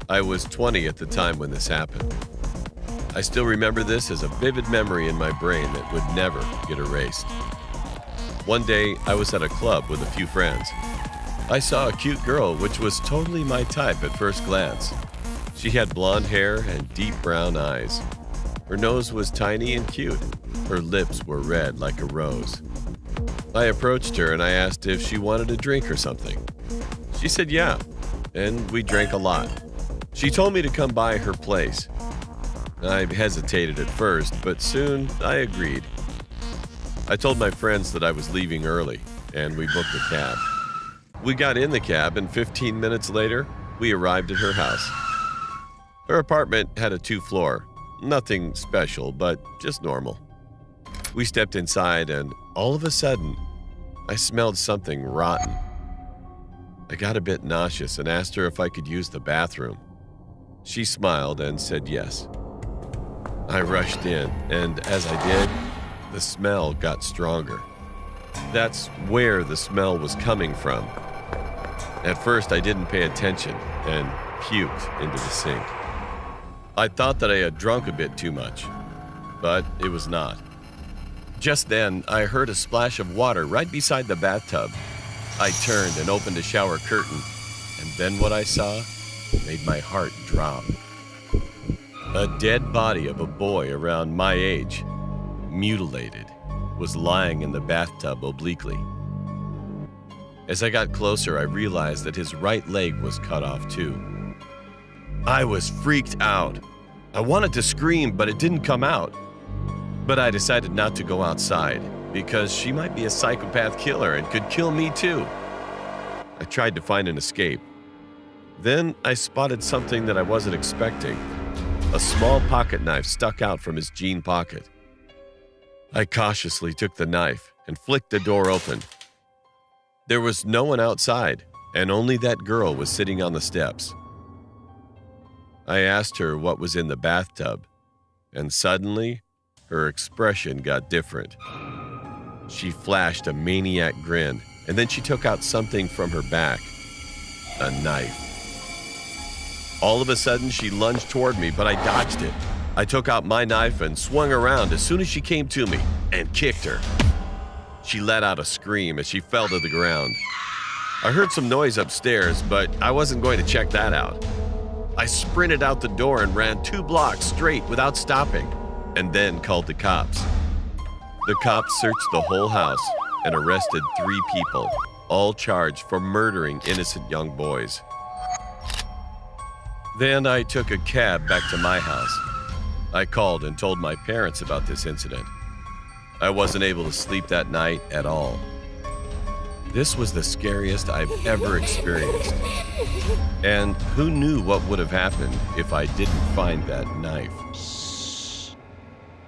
I was 20 at the time when this happened. I still remember this as a vivid memory in my brain that would never get erased. One day, I was at a club with a few friends. I saw a cute girl which was totally my type at first glance. She had blonde hair and deep brown eyes. Her nose was tiny and cute. Her lips were red like a rose. I approached her and I asked if she wanted a drink or something. She said yeah, and we drank a lot. She told me to come by her place. I hesitated at first, but soon I agreed. I told my friends that I was leaving early, and we booked a cab. We got in the cab, and 15 minutes later, we arrived at her house. Her apartment had a 2-floor. Nothing special, but just normal. We stepped inside, and all of a sudden, I smelled something rotten. I got a bit nauseous and asked her if I could use the bathroom. She smiled and said yes. I rushed in, and as I did, the smell got stronger. That's where the smell was coming from. At first, I didn't pay attention and puked into the sink. I thought that I had drunk a bit too much, but it was not. Just then, I heard a splash of water right beside the bathtub. I turned and opened the shower curtain, and then what I saw made my heart drop. A dead body of a boy around my age, mutilated, was lying in the bathtub obliquely. As I got closer, I realized that his right leg was cut off too. I was freaked out. I wanted to scream, but it didn't come out. But I decided not to go outside because she might be a psychopath killer and could kill me too. I tried to find an escape. Then I spotted something that I wasn't expecting. A small pocket knife stuck out from his jean pocket. I cautiously took the knife and flicked the door open. There was no one outside, and only that girl was sitting on the steps. I asked her what was in the bathtub, and suddenly, her expression got different. She flashed a maniac grin, and then she took out something from her back, a knife. All of a sudden, she lunged toward me, but I dodged it. I took out my knife and swung around as soon as she came to me and kicked her. She let out a scream as she fell to the ground. I heard some noise upstairs, but I wasn't going to check that out. I sprinted out the door and ran 2 blocks straight without stopping, and then called the cops. The cops searched the whole house and arrested 3 people, all charged for murdering innocent young boys. Then I took a cab back to my house. I called and told my parents about this incident. I wasn't able to sleep that night at all. This was the scariest I've ever experienced. And who knew what would have happened if I didn't find that knife?